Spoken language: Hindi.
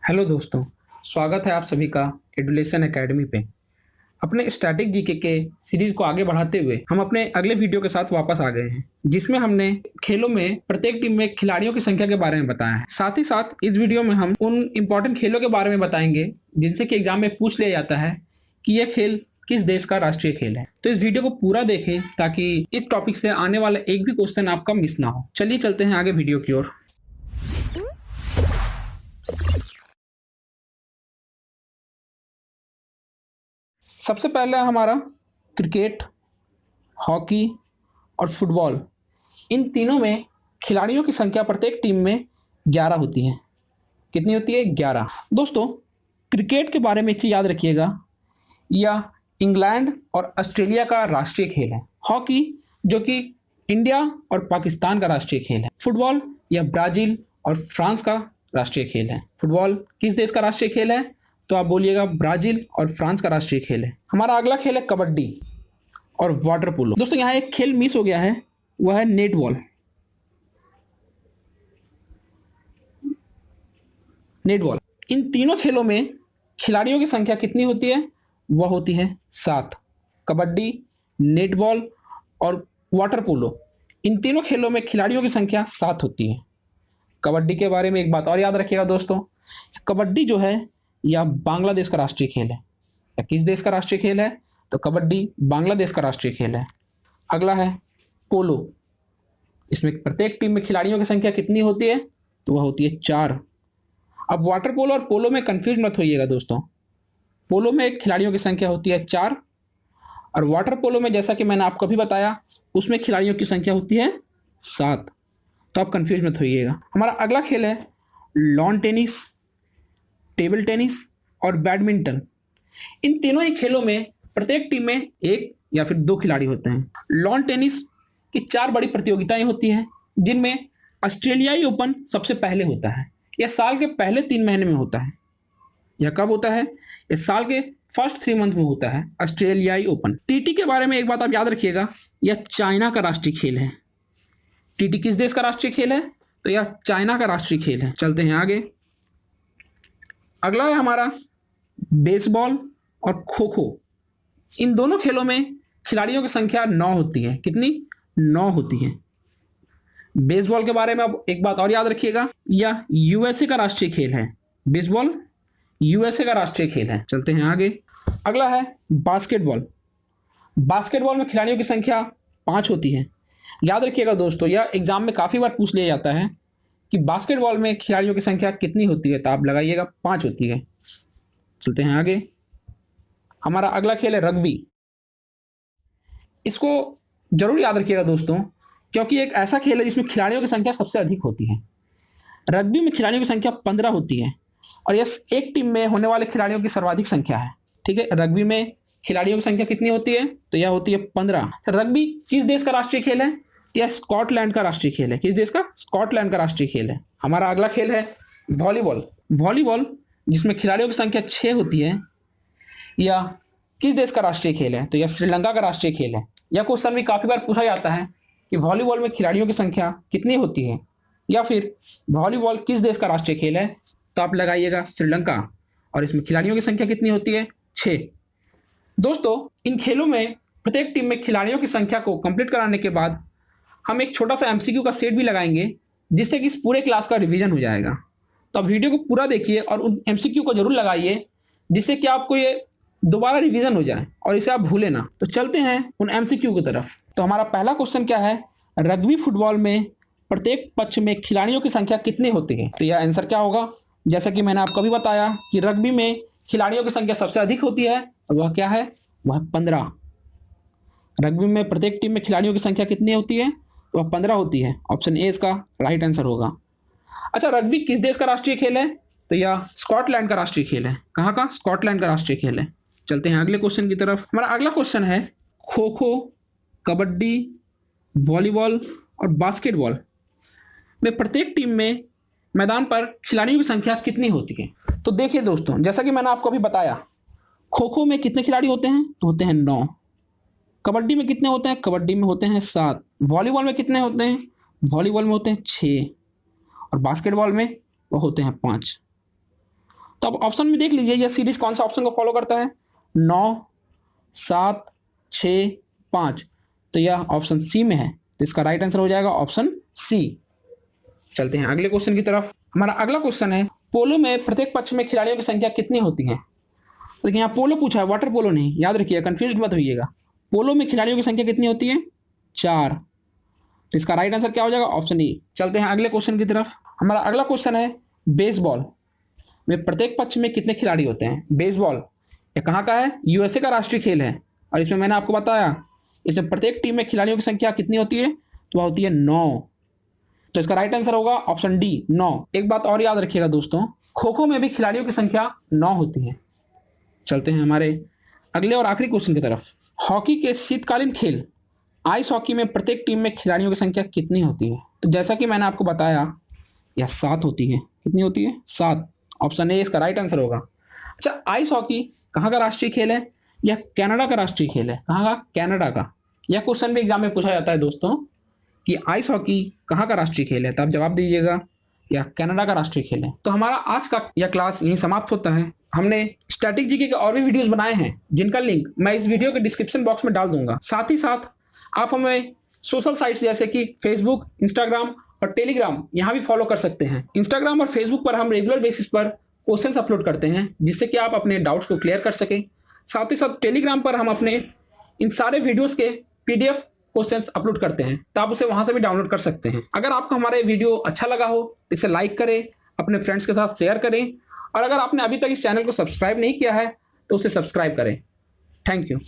हेलो दोस्तों, स्वागत है आप सभी का एडुलेशन एकेडमी पे। अपने स्टैटिक जीके के सीरीज को आगे बढ़ाते हुए हम अपने अगले वीडियो के साथ वापस आ गए हैं, जिसमें हमने खेलों में प्रत्येक टीम में खिलाड़ियों की संख्या के बारे में बताया है। साथ ही साथ इस वीडियो में हम उन इंपॉर्टेंट खेलों के बारे में बताएंगे जिनसे कि एग्जाम में पूछ लिया जाता है कि यह खेल किस देश का राष्ट्रीय खेल है। तो इस वीडियो को पूरा देखें ताकि इस टॉपिक से आने वाला एक भी क्वेश्चन आपका मिस ना हो। चलिए चलते हैं आगे वीडियो की ओर। सबसे पहला हमारा क्रिकेट, हॉकी और फुटबॉल। इन तीनों में खिलाड़ियों की संख्या प्रत्येक टीम में 11 होती है। कितनी होती है? 11। दोस्तों, क्रिकेट के बारे में एक चीज़ याद रखिएगा, यह इंग्लैंड और ऑस्ट्रेलिया का राष्ट्रीय खेल है। हॉकी जो कि इंडिया और पाकिस्तान का राष्ट्रीय खेल है। फुटबॉल यह ब्राज़ील और फ्रांस का राष्ट्रीय खेल है। फुटबॉल किस देश का राष्ट्रीय खेल है? तो आप बोलिएगा ब्राज़ील और फ्रांस का राष्ट्रीय खेल है। हमारा अगला खेल है कबड्डी और वाटर पोलो। दोस्तों, यहाँ एक खेल मिस हो गया है, वह है नेट बॉल। Netball. इन तीनों खेलों में खिलाड़ियों की संख्या कितनी होती है? वह होती है 7। कबड्डी, नेट बॉल और वाटर पोलो, इन तीनों खेलों में खिलाड़ियों की संख्या 7 होती है। कबड्डी के बारे में एक बात और याद रखिएगा दोस्तों, कबड्डी जो है यह बांग्लादेश का राष्ट्रीय खेल है। या किस देश का राष्ट्रीय खेल है? तो कबड्डी बांग्लादेश का राष्ट्रीय खेल है। अगला है पोलो। इसमें प्रत्येक टीम में खिलाड़ियों की संख्या कितनी होती है? तो वह होती है 4। अब वाटर पोलो और पोलो में कंफ्यूज मत होइएगा दोस्तों। पोलो में खिलाड़ियों की संख्या होती है 4 और वाटर पोलो में, जैसा कि मैंने आपको अभी बताया, उसमें खिलाड़ियों की संख्या होती है 7। तो आप कंफ्यूज मत होइएगा। हमारा अगला खेल है लॉन टेनिस, टेबल टेनिस और बैडमिंटन। इन तीनों ही खेलों में प्रत्येक टीम में 1 या फिर 2 खिलाड़ी होते हैं। लॉन टेनिस की 4 बड़ी प्रतियोगिताएं होती हैं, जिनमें ऑस्ट्रेलियाई ओपन सबसे पहले होता है। यह साल के पहले 3 महीने में होता है। यह कब होता है? यह साल के फर्स्ट 3 मंथ में होता है, ऑस्ट्रेलियाई ओपन। टीटी के बारे में एक बात आप याद रखिएगा, यह चाइना का राष्ट्रीय खेल है। टीटी किस देश का राष्ट्रीय खेल है? तो यह चाइना का राष्ट्रीय खेल है। चलते हैं आगे। अगला है हमारा बेसबॉल और खो खो। इन दोनों खेलों में खिलाड़ियों की संख्या 9 होती है। कितनी? 9 होती है। बेसबॉल के बारे में अब एक बात और याद रखिएगा, यह यूएसए का राष्ट्रीय खेल है। बेसबॉल यूएसए का राष्ट्रीय खेल है। चलते हैं आगे। अगला है बास्केटबॉल। बास्केटबॉल में खिलाड़ियों की संख्या 5 होती है। याद रखिएगा दोस्तों, यह एग्जाम में काफ़ी बार पूछ लिया जाता है कि बास्केटबॉल में खिलाड़ियों की संख्या कितनी होती है, तो आप लगाइएगा 5 होती है। चलते हैं आगे। हमारा अगला खेल है रग्बी। इसको जरूर याद रखिएगा दोस्तों, क्योंकि एक ऐसा खेल है जिसमें खिलाड़ियों की संख्या सबसे अधिक होती है। रग्बी में खिलाड़ियों की संख्या 15 होती है और यह एक टीम में होने वाले खिलाड़ियों की सर्वाधिक संख्या है। ठीक है, रग्बी में खिलाड़ियों की संख्या कितनी होती है? तो यह होती है 15। रग्बी किस देश का राष्ट्रीय खेल है? यह स्कॉटलैंड का राष्ट्रीय खेल है। किस देश का? स्कॉटलैंड का राष्ट्रीय खेल है। हमारा अगला खेल है वॉलीबॉल। वॉलीबॉल जिसमें खिलाड़ियों की संख्या 6 होती है, यह किस देश का राष्ट्रीय खेल है? तो यह श्रीलंका का राष्ट्रीय खेल है। यह क्वेश्चन भी काफ़ी बार पूछा जाता है कि वॉलीबॉल में खिलाड़ियों की संख्या कितनी होती है, या फिर वॉलीबॉल किस देश का राष्ट्रीय खेल है? तो आप लगाइएगा श्रीलंका। और इसमें खिलाड़ियों की संख्या कितनी होती है? 6। दोस्तों, इन खेलों में प्रत्येक टीम में खिलाड़ियों की संख्या को कंप्लीट कराने के बाद हम एक छोटा सा एमसीक्यू का सेट भी लगाएंगे, जिससे कि इस पूरे क्लास का रिवीजन हो जाएगा। तो आप वीडियो को पूरा देखिए और उन एमसीक्यू को जरूर लगाइए, जिससे कि आपको ये दोबारा रिवीजन हो जाए और इसे आप भूलें ना। तो चलते हैं उन एमसीक्यू की तरफ। तो हमारा पहला क्वेश्चन क्या है? रग्बी फुटबॉल में प्रत्येक पक्ष में खिलाड़ियों की संख्या कितनी होती है? तो यह आंसर क्या होगा? जैसा कि मैंने आपको अभी बताया कि रग्बी में खिलाड़ियों की संख्या सबसे अधिक होती है, और वह क्या है? वह 15। रग्बी में प्रत्येक टीम में खिलाड़ियों की संख्या कितनी होती है? वह 15 होती है। ऑप्शन ए इसका राइट आंसर होगा। अच्छा, रग्बी किस देश का राष्ट्रीय खेल है? तो यह स्कॉटलैंड का राष्ट्रीय खेल है। कहाँ का? स्कॉटलैंड का राष्ट्रीय खेल है। चलते हैं अगले क्वेश्चन की तरफ। हमारा अगला क्वेश्चन है खो खो, कबड्डी, वॉलीबॉल और बास्केटबॉल में प्रत्येक टीम में मैदान पर खिलाड़ियों की संख्या कितनी होती है? तो देखिए दोस्तों, जैसा कि मैंने आपको अभी बताया, खो खो में कितने खिलाड़ी होते हैं? तो होते हैं 9। कबड्डी में कितने होते हैं? कबड्डी में होते हैं 7। वॉलीबॉल में कितने होते हैं? वॉलीबॉल में होते हैं 6 और बास्केटबॉल में वो होते हैं 5। तो अब ऑप्शन में देख लीजिए यह सीरीज कौन सा ऑप्शन को फॉलो करता है, 9, 7, 6, 5। तो यह ऑप्शन सी में है, तो इसका राइट आंसर हो जाएगा ऑप्शन सी। चलते हैं अगले क्वेश्चन की तरफ। हमारा अगला क्वेश्चन है, पोलो में प्रत्येक पक्ष में खिलाड़ियों की संख्या कितनी होती है। तो देखिए यहाँ पोलो पूछा है, वाटर पोलो नहीं, याद रखिए, कंफ्यूज मत होइएगा। पोलो में खिलाड़ियों की संख्या कितनी होती है, 4। तो इसका राइट आंसर क्या हो जाएगा, ऑप्शन ए। चलते हैं अगले क्वेश्चन की तरफ। हमारा अगला क्वेश्चन है, बेसबॉल में प्रत्येक पक्ष में कितने खिलाड़ी होते हैं। बेसबॉल ये कहाँ का है, यूएसए का राष्ट्रीय खेल है, और इसमें मैंने आपको बताया इसमें प्रत्येक टीम में खिलाड़ियों की संख्या कितनी होती है, तो वह होती है 9। तो इसका राइट आंसर होगा ऑप्शन डी, 9। एक बात और याद रखिएगा दोस्तों, खो खो में भी खिलाड़ियों की संख्या 9 होती है। चलते हैं हमारे अगले और आखिरी क्वेश्चन की तरफ। हॉकी के शीतकालीन खेल आइस हॉकी में प्रत्येक टीम में खिलाड़ियों की संख्या कितनी होती है। तो जैसा कि मैंने आपको बताया यह 7 होती है। कितनी होती है, 7। ऑप्शन ए इसका राइट आंसर होगा। अच्छा, आइस हॉकी कहाँ का राष्ट्रीय खेल है, यह कनाडा का राष्ट्रीय खेल है। कहाँ का, कनाडा का। यह क्वेश्चन भी एग्जाम में पूछा जाता है दोस्तों कि आइस हॉकी कहाँ का राष्ट्रीय खेल है, तो आप जवाब दीजिएगा यह कनाडा का राष्ट्रीय खेल है। तो हमारा आज का यह क्लास यहीं समाप्त होता है। हमने स्टैटिक जीके के और भी वीडियोस बनाए हैं जिनका लिंक मैं इस वीडियो के डिस्क्रिप्शन बॉक्स में डाल दूंगा। साथ ही साथ आप हमें सोशल साइट्स जैसे कि फेसबुक, इंस्टाग्राम और टेलीग्राम यहाँ भी फॉलो कर सकते हैं। इंस्टाग्राम और फेसबुक पर हम रेगुलर बेसिस पर क्वेश्चंस अपलोड करते हैं जिससे कि आप अपने डाउट्स को क्लियर कर सकें। साथ ही साथ टेलीग्राम पर हम अपने इन सारे वीडियोस के पीडीएफ क्वेश्चंस अपलोड करते हैं, तो आप उसे वहां से भी डाउनलोड कर सकते हैं। अगर आपको हमारे वीडियो अच्छा लगा हो तो इसे लाइक करें, अपने फ्रेंड्स के साथ शेयर करें, और अगर आपने अभी तक इस चैनल को सब्सक्राइब नहीं किया है तो उसे सब्सक्राइब करें। Thank you.